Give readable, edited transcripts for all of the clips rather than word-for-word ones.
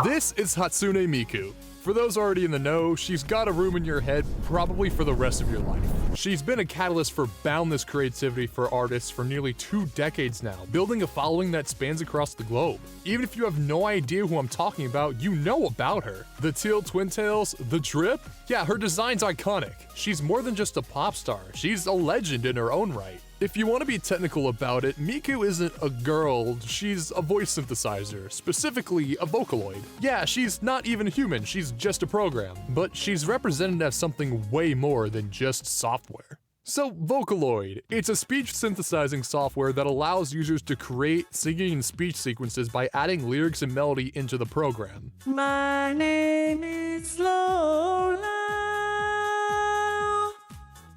This is Hatsune Miku. For those already in the know, she's got a room in your head probably for the rest of your life. She's been a catalyst for boundless creativity for artists for nearly 2 decades now, building a following that spans across the globe. Even if you have no idea who I'm talking about, you know about her. The teal twin tails, the drip? Yeah, her design's iconic. She's more than just a pop star, she's a legend in her own right. If you want to be technical about it, Miku isn't a girl, she's a voice synthesizer, specifically a Vocaloid. Yeah, she's not even human, she's just a program, but she's represented as something way more than just software. So, Vocaloid, it's a speech synthesizing software that allows users to create singing and speech sequences by adding lyrics and melody into the program. My name is Lola.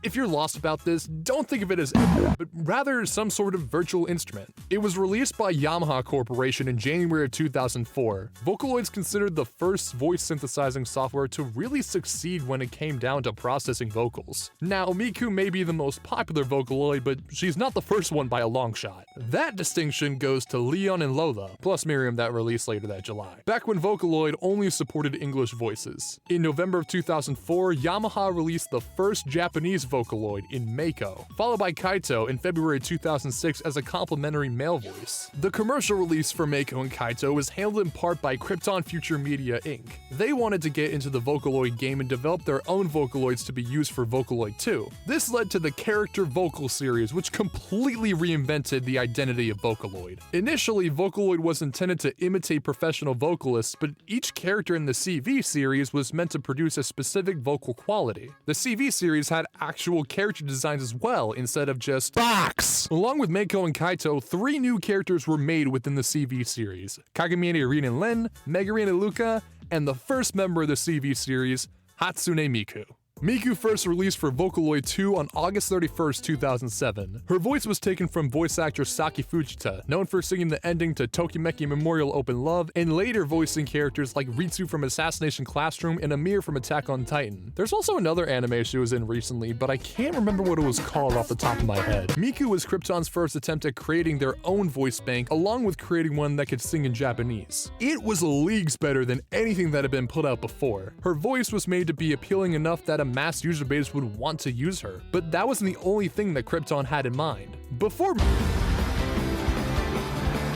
If you're lost about this, don't think of it as anything, but rather some sort of virtual instrument. It was released by Yamaha Corporation in January of 2004. Vocaloid's considered the first voice synthesizing software to really succeed when it came down to processing vocals. Now, Miku may be the most popular Vocaloid, but she's not the first one by a long shot. That distinction goes to Leon and Lola, plus Miriam that released later that July, back when Vocaloid only supported English voices. In November of 2004, Yamaha released the first Japanese Vocaloid in Miku, followed by Kaito in February 2006 as a complimentary male voice. The commercial release for Miku and Kaito was handled in part by Krypton Future Media Inc. They wanted to get into the Vocaloid game and develop their own Vocaloids to be used for Vocaloid 2. This led to the Character Vocal series, which completely reinvented the identity of Vocaloid. Initially, Vocaloid was intended to imitate professional vocalists, but each character in the CV series was meant to produce a specific vocal quality. The CV series had actual character designs as well, instead of just box. Along with Miku and Kaito, 3 new characters were made within the CV series: Kagami and Len, Megari and Luca, and the first member of the CV series, Hatsune Miku. Miku first released for Vocaloid 2 on August 31st, 2007. Her voice was taken from voice actress Saki Fujita, known for singing the ending to Tokimeki Memorial Open Love, and later voicing characters like Ritsu from Assassination Classroom and Amir from Attack on Titan. There's also another anime she was in recently, but I can't remember what it was called off the top of my head. Miku was Krypton's first attempt at creating their own voice bank, along with creating one that could sing in Japanese. It was leagues better than anything that had been put out before. Her voice was made to be appealing enough that a mass user base would want to use her, but that wasn't the only thing that Krypton had in mind.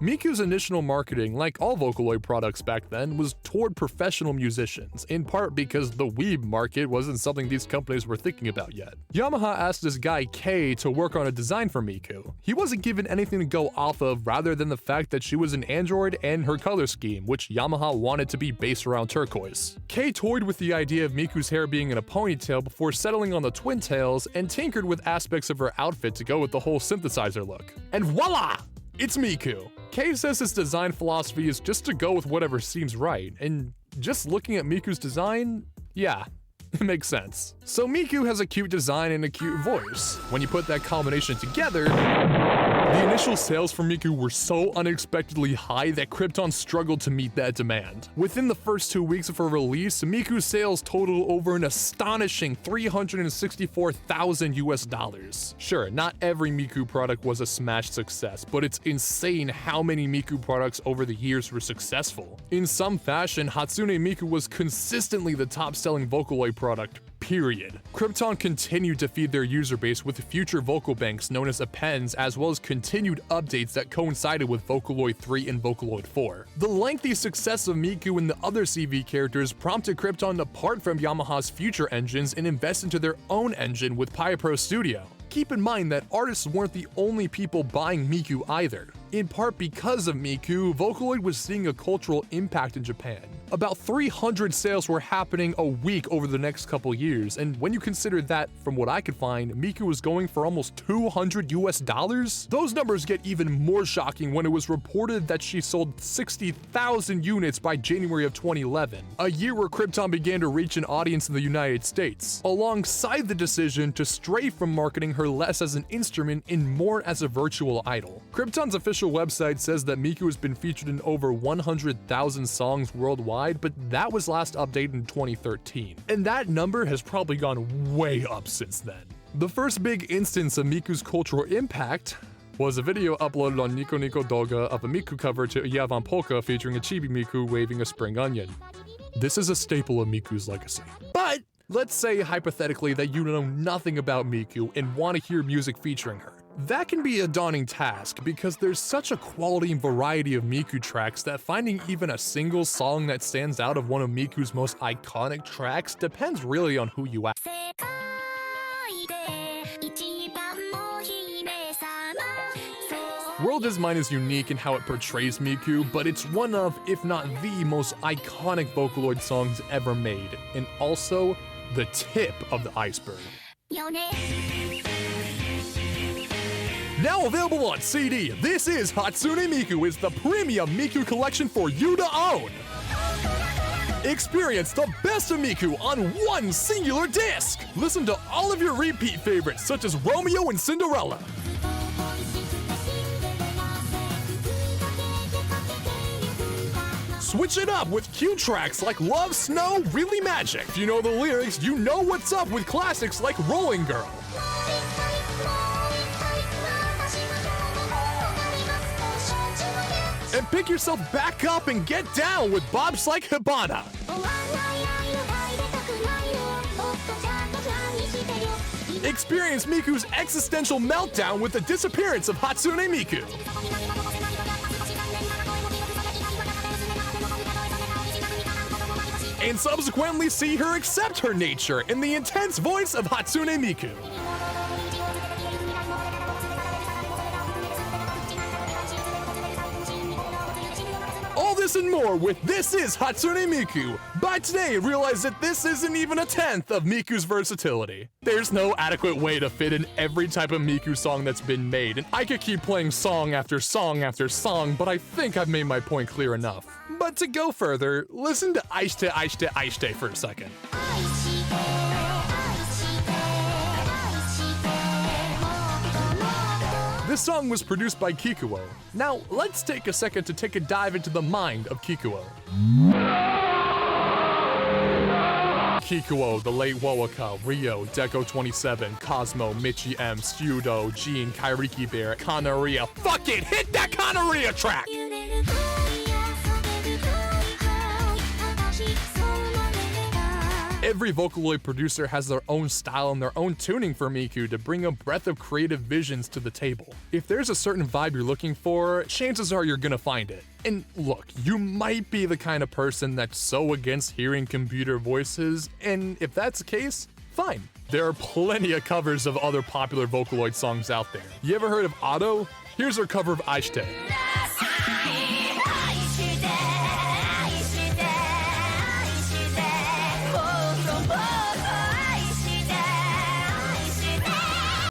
Miku's initial marketing, like all Vocaloid products back then, was toward professional musicians, in part because the weeb market wasn't something these companies were thinking about yet. Yamaha asked this guy Kei to work on a design for Miku. He wasn't given anything to go off of rather than the fact that she was an android and her color scheme, which Yamaha wanted to be based around turquoise. Kei toyed with the idea of Miku's hair being in a ponytail before settling on the twin tails, and tinkered with aspects of her outfit to go with the whole synthesizer look. And voila! It's Miku! Kei says his design philosophy is just to go with whatever seems right, and just looking at Miku's design, yeah, it makes sense. So Miku has a cute design and a cute voice. When you put that combination together, the initial sales for Miku were so unexpectedly high that Krypton struggled to meet that demand. Within the first 2 weeks of her release, Miku's sales totaled over an astonishing $364,000 US. Sure, not every Miku product was a smash success, but it's insane how many Miku products over the years were successful. In some fashion, Hatsune Miku was consistently the top-selling Vocaloid product, period. Krypton continued to feed their user base with future vocal banks known as appends, as well as continued updates that coincided with Vocaloid 3 and Vocaloid 4. The lengthy success of Miku and the other CV characters prompted Krypton to part from Yamaha's future engines and invest into their own engine with Pyapro Studio. Keep in mind that artists weren't the only people buying Miku either. In part because of Miku, Vocaloid was seeing a cultural impact in Japan. About 300 sales were happening a week over the next couple years, and when you consider that, from what I could find, Miku was going for almost $200 US, those numbers get even more shocking when it was reported that she sold 60,000 units by January of 2011, a year where Krypton began to reach an audience in the United States, alongside the decision to stray from marketing her less as an instrument and more as a virtual idol. Krypton's official website says that Miku has been featured in over 100,000 songs worldwide, but that was last updated in 2013, and that number has probably gone way up since then. The first big instance of Miku's cultural impact was a video uploaded on Nico Nico Doga of a Miku cover to Yavan Polka featuring a chibi Miku waving a spring onion. This is a staple of Miku's legacy. But let's say hypothetically that you know nothing about Miku and want to hear music featuring her. That can be a daunting task because there's such a quality and variety of Miku tracks that finding even a single song that stands out of one of Miku's most iconic tracks depends really on who you ask. World is Mine is unique in how it portrays Miku, but it's one of, if not the most iconic Vocaloid songs ever made, and also the tip of the iceberg. Now available on CD, this is Hatsune Miku is the premium Miku collection for you to own. Experience the best of Miku on one singular disc. Listen to all of your repeat favorites such as Romeo and Cinderella. Switch it up with cute tracks like Love, Snow, Really Magic. If you know the lyrics, you know what's up with classics like Rolling Girl. And pick yourself back up and get down with Bob's Like Hibana. Experience Miku's existential meltdown with the disappearance of Hatsune Miku. And subsequently see her accept her nature in the intense voice of Hatsune Miku. All this and more with This Is Hatsune Miku. By today, realize that this isn't even a tenth of Miku's versatility. There's no adequate way to fit in every type of Miku song that's been made, and I could keep playing song after song after song, but I think I've made my point clear enough. But to go further, listen to Aishite Aishite Aishite for a second. This song was produced by Kikuo. Now, let's take a second to take a dive into the mind of Kikuo. Kikuo, the late Wowaka, Ryo, Deco27, Cosmo, Michi M, Studo, Jean, Kairiki Bear, Kanaria. Fuck it! Hit that Kanaria track! Every Vocaloid producer has their own style and their own tuning for Miku to bring a breadth of creative visions to the table. If there's a certain vibe you're looking for, chances are you're gonna find it. And look, you might be the kind of person that's so against hearing computer voices, and if that's the case, fine. There are plenty of covers of other popular Vocaloid songs out there. You ever heard of Otto? Here's her cover of Aishite.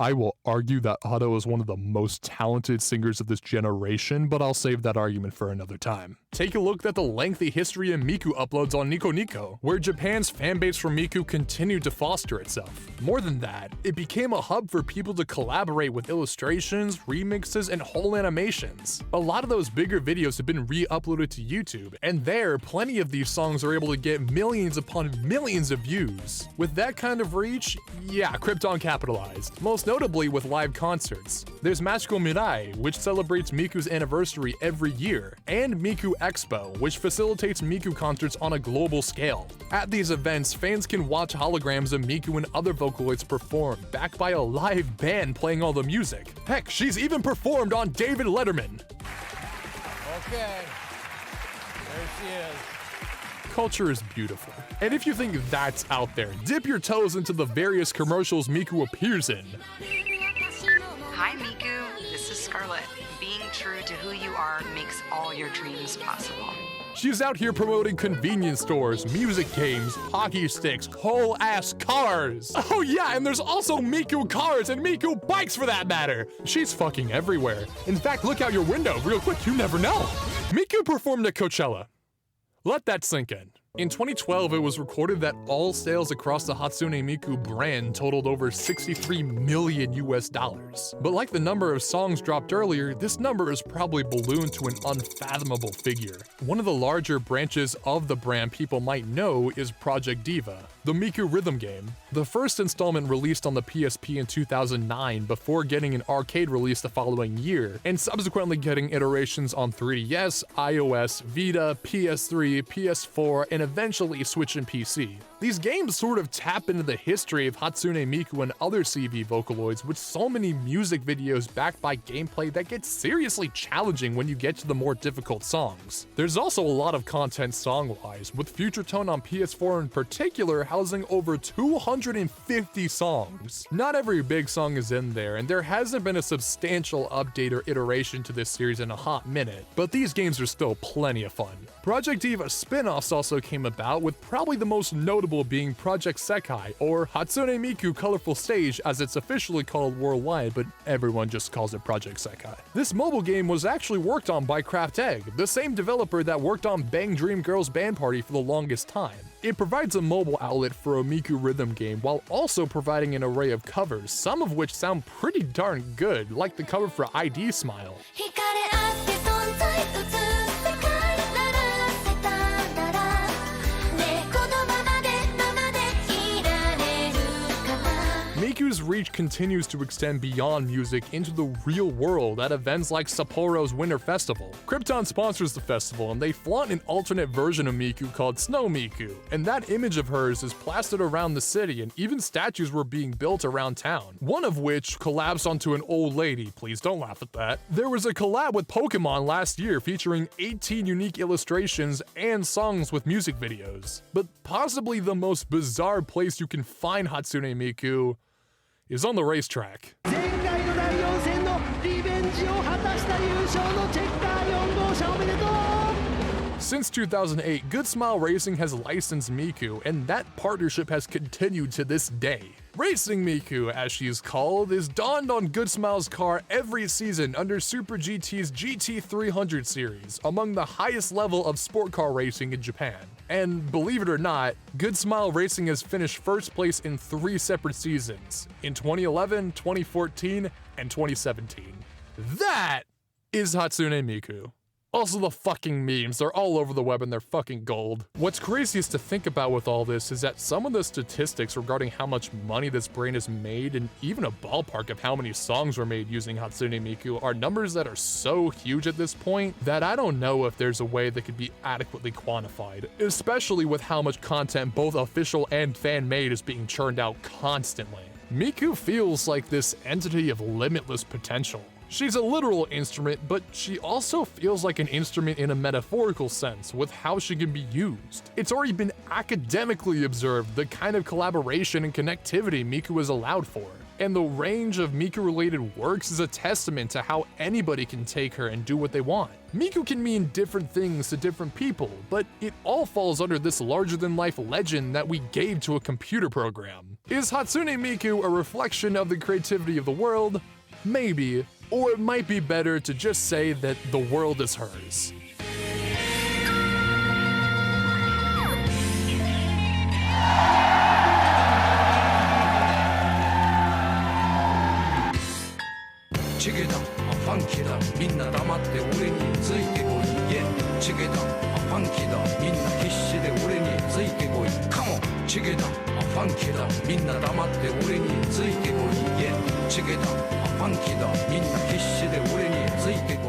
I will argue that Otto is one of the most talented singers of this generation, but I'll save that argument for another time. Take a look at the lengthy history of Miku uploads on Nico Nico, where Japan's fanbase for Miku continued to foster itself. More than that, it became a hub for people to collaborate with illustrations, remixes, and whole animations. A lot of those bigger videos have been re-uploaded to YouTube, and there, plenty of these songs are able to get millions upon millions of views. With that kind of reach, yeah, Krypton capitalized. Most notably with live concerts. There's Magical Mirai, which celebrates Miku's anniversary every year, and Miku Expo, which facilitates Miku concerts on a global scale. At these events, fans can watch holograms of Miku and other Vocaloids perform, backed by a live band playing all the music. Heck, she's even performed on David Letterman. Okay, there she is. Culture is beautiful. And if you think that's out there, dip your toes into the various commercials Miku appears in. Hi Miku, this is Scarlett. Being true to who you are makes all your dreams possible. She's out here promoting convenience stores, music games, hockey sticks, whole ass cars. Oh yeah, and there's also Miku cars and Miku bikes for that matter. She's fucking everywhere. In fact, look out your window real quick, you never know. Miku performed at Coachella. Let that sink in. In 2012, it was recorded that all sales across the Hatsune Miku brand totaled over $63 million US. But like the number of songs dropped earlier, this number is probably ballooned to an unfathomable figure. One of the larger branches of the brand people might know is Project Diva, the Miku rhythm game. The first installment released on the PSP in 2009 before getting an arcade release the following year, and subsequently getting iterations on 3DS, iOS, Vita, PS3, PS4, and eventually Switch and PC. These games sort of tap into the history of Hatsune Miku and other CV Vocaloids with so many music videos backed by gameplay that gets seriously challenging when you get to the more difficult songs. There's also a lot of content song-wise, with Future Tone on PS4 in particular housing over 250 songs. Not every big song is in there, and there hasn't been a substantial update or iteration to this series in a hot minute, but these games are still plenty of fun. Project Diva spin-offs also came about, with probably the most notable being Project Sekai, or Hatsune Miku Colorful Stage as it's officially called worldwide, but everyone just calls it Project Sekai. This mobile game was actually worked on by Craft Egg, the same developer that worked on Bang Dream Girls Band Party for the longest time. It provides a mobile outlet for a Miku rhythm game while also providing an array of covers, some of which sound pretty darn good, like the cover for ID Smile. Miku's reach continues to extend beyond music into the real world at events like Sapporo's Winter Festival. Krypton sponsors the festival, and they flaunt an alternate version of Miku called Snow Miku, and that image of hers is plastered around the city, and even statues were being built around town, one of which collapsed onto an old lady. Please don't laugh at that. There was a collab with Pokemon last year featuring 18 unique illustrations and songs with music videos. But possibly the most bizarre place you can find Hatsune Miku is on the racetrack. Since 2008, Good Smile Racing has licensed Miku, and that partnership has continued to this day. Racing Miku, as she is called, is donned on Good Smile's car every season under Super GT's GT300 series, among the highest level of sport car racing in Japan. And believe it or not, Good Smile Racing has finished first place in 3 separate seasons, in 2011, 2014, and 2017. That is Hatsune Miku. Also, the fucking memes, they're all over the web and they're fucking gold. What's craziest to think about with all this is that some of the statistics regarding how much money this brand has made, and even a ballpark of how many songs were made using Hatsune Miku, are numbers that are so huge at this point that I don't know if there's a way that could be adequately quantified, especially with how much content both official and fan-made is being churned out constantly. Miku feels like this entity of limitless potential. She's a literal instrument, but she also feels like an instrument in a metaphorical sense with how she can be used. It's already been academically observed the kind of collaboration and connectivity Miku is allowed for. And the range of Miku-related works is a testament to how anybody can take her and do what they want. Miku can mean different things to different people, but it all falls under this larger-than-life legend that we gave to a computer program. Is Hatsune Miku a reflection of the creativity of the world? Maybe. Or it might be better to just say that the world is hers. Funky だみんな必死で俺についてこい